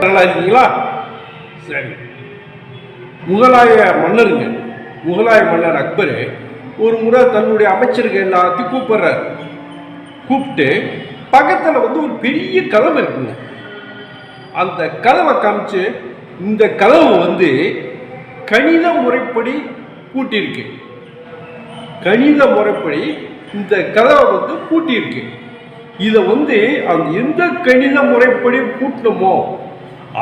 நல்லா இருக்கீங்களா? சரி. முகலாய மன்னர் அக்பர் ஒரு முறை தன்னுடைய அமைச்சர்கள் எல்லாத்தையும் கூப்பிடுறாரு. கூப்பிட்டு பக்கத்தில் ஒரு பெரிய கதவு இருக்குங்க. அந்த கதவை காமிச்சு, இந்த கதவு கணித முறைப்படி பூட்டியிருக்கு. கணித முறைப்படி இந்த கதவை பூட்டியிருக்கு. இதை அந்த எந்த கணித முறைப்படி பூட்டணுமோ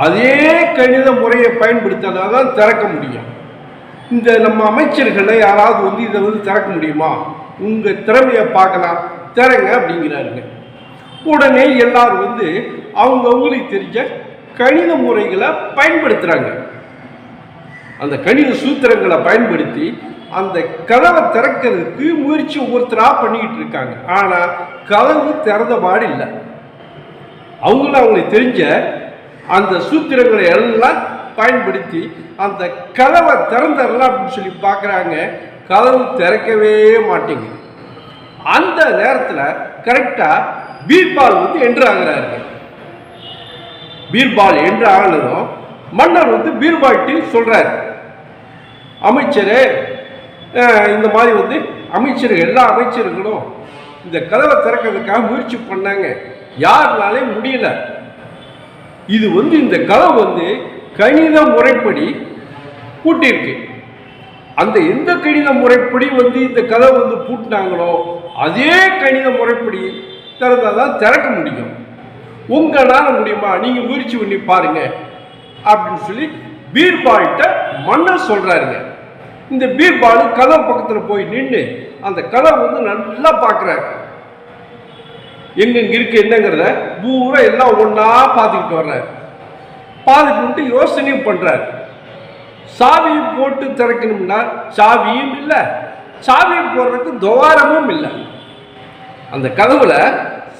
அதே கணித முறையை பயன்படுத்தினால் தான் திறக்க முடியும். இந்த நம்ம அமைச்சர்களை யாராவது இதை திறக்க முடியுமா? உங்கள் திறமையை பார்க்கலாம், திறங்க அப்படிங்கிறாருங்க. உடனே எல்லாரும் அவங்களுக்கு தெரிஞ்ச கணித முறைகளை பயன்படுத்துகிறாங்க. அந்த கணித சூத்திரங்களை பயன்படுத்தி அந்த கதவை திறக்கிறதுக்கு முயற்சி ஒவ்வொருத்தராக பண்ணிக்கிட்டு இருக்காங்க. ஆனால் கதவு திறந்த பாடு இல்லை. அவங்களுக்கு தெரிஞ்ச அந்த சூத்திரங்களை எல்லாம் பயன்படுத்தி அந்த கதவை திறந்துடலாம் அப்படின்னு சொல்லி பார்க்குறாங்க. கதவு திறக்கவே மாட்டேங்குது. அந்த நேரத்தில் கரெக்டாக பீர்பால் என்று ஆகிறாரு. பீர்பால் என்று ஆனதும் மன்னர் பீர்பால்ட்டு சொல்கிறார், அமைச்சரே, இந்த மாதிரி அமைச்சர்கள் எல்லா அமைச்சர்களும் இந்த கதவை திறக்கிறதுக்காக முயற்சி பண்ணாங்க, யாருனாலே முடியல. இது இந்த கதவு கணித முறைப்படி பூட்டியிருக்கு. அந்த எந்த கணித முறைப்படி இந்த கதவை பூட்டினாங்களோ அதே கணித முறைப்படி திறந்தாதான் திறக்க முடியும். உங்களால முடியுமா? நீங்க முயற்சி பண்ணி பாருங்க அப்படின்னு சொல்லி பீர்பால்கிட்ட மன்னர் சொல்றாருங்க. இந்த பீர்பால் கதவு பக்கத்தில் போய் நின்று அந்த கதவை நல்லா பார்க்குறாரு. எங்கெங்க இருக்கு என்னங்கிறத பூரா எல்லாம் ஒன்றா பார்த்துக்கிட்டு வர்றாரு. பார்த்துக்கிட்டு யோசனையும் பண்ணுறாரு. சாவியை போட்டு திறக்கணும்னா சாவியும் இல்லை, சாவியை போடுறதுக்கு துவாரமும் இல்லை. அந்த கதவுல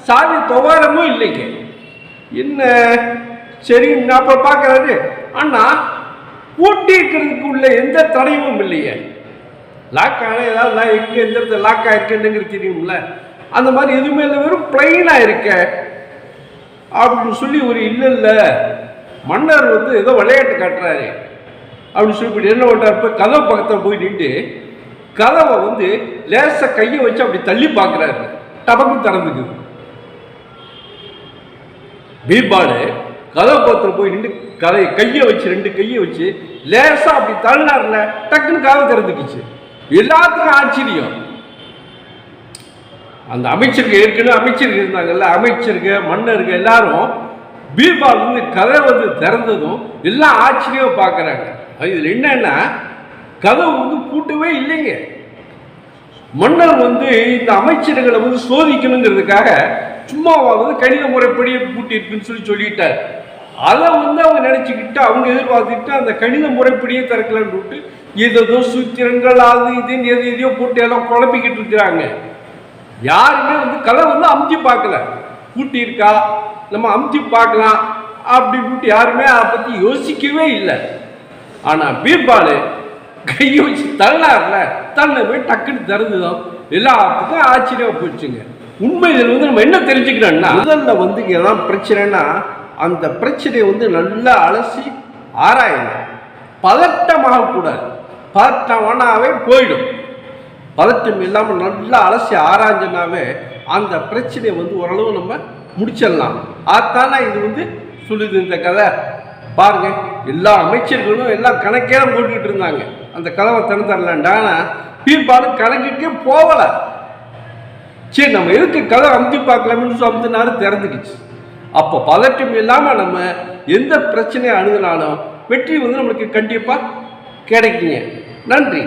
சாவி துவாரமும் இல்லைங்க. என்ன சரி, நான் அப்போ பார்க்குறாரு. ஆனால் பூட்டி இருக்கிறதுக்கு உள்ள எந்த தடையும் இல்லையே. லாக் ஆன ஏதாவது எங்கே எந்த இடத்துல லாக் ஆகிருக்குன்னு தெரியும்ல, அந்த மாதிரி எதுவுமே இல்லை, வெறும் பிளைனாக இருக்க அப்படின்னு சொல்லி ஒரு இல்லை மன்னர் ஏதோ விளையாட்டு காட்டுறாரு அப்படின்னு சொல்லி என்ன பண்ணுறாரு, இப்போ கதவு பக்கத்தில் போய் நின்று கதவை லேசாக கையை வச்சு அப்படி தள்ளி பார்க்குறாரு. டபக்கு திறந்துக்குது. பீர்பால் கதவு பக்கத்தில் போய் நின்று கையை வச்சு ரெண்டு கையை வச்சு லேசா அப்படி தள்ளினார்ல, டக்குன்னு கதவு திறந்துக்குச்சு. எல்லாத்துக்கும் ஆச்சரியம். அந்த அமைச்சர்கள் ஏற்கனவே அமைச்சர்கள் இருந்தாங்கல்ல, அமைச்சர்கள் மன்னர்கள் எல்லாரும் பீர்பால் கதவை திறந்ததும் எல்லாம் ஆச்சரியமா பார்க்குறாங்க. இதில் என்னன்னா கதவு பூட்டவே இல்லைங்க. மன்னர் இந்த அமைச்சர்களை சோதிக்கணுங்கிறதுக்காக சும்மாவாவது கணித முறைப்படியே பூட்டி இருக்குன்னு சொல்லிட்டார். அதை அவங்க நினச்சிக்கிட்டு அவங்க எதிர்பார்த்துக்கிட்டு அந்த கணித முறைப்படியே திறக்கலான்னு விட்டு ஏதோ சூத்திரங்கள் அது இதுன்னு எதையோ போட்டு எல்லாம் குழப்பிக்கிட்டு இருக்கிறாங்க. யாருமே கதவை அமுத்தி பார்க்கல. பூட்டி இருக்கா, நம்ம அமுத்தி பார்க்கலாம் அப்படின்னு யாருமே அதை பற்றி யோசிக்கவே இல்லை. ஆனால் பீர்பால் கையை வச்சு தள்ளார்ல, போய் டக்குன்னு திறந்துதான் எல்லாத்துக்கும் ஆச்சரியமா போச்சுங்க. உண்மை இதில் நம்ம என்ன தெரிஞ்சுக்கிறோம்னா, முதல்ல இங்கதான் பிரச்சனைனா அந்த பிரச்சனையை நல்லா அலசி ஆராயணும். பதட்டமாக கூடாது. பதட்டமானாவே போயிடும். பதட்டம் இல்லாமல் நல்லா அலசி ஆராய்ஞ்சனாவே அந்த பிரச்சனையை ஓரளவு நம்ம முடிச்சிடலாம். அதானே இது சொல்லுது இந்த கதை. பாருங்க, எல்லா அமைச்சர்களும் எல்லாம் கணக்கே போட்டுக்கிட்டு இருந்தாங்க அந்த கதவை திறந்துடலான்டா. ஆனால் பீர்பால் கணக்குக்கே போகலை. சரி, நம்ம எதுக்கு கதை அமுத்தி பார்க்கலாம்னு அமுத்தினாரு, திறந்துக்குச்சு. அப்போ பதட்டம் இல்லாமல் நம்ம எந்த பிரச்சனையை அணுகினாலும் வெற்றி நம்மளுக்கு கண்டிப்பாக கிடைக்குங்க. நன்றி.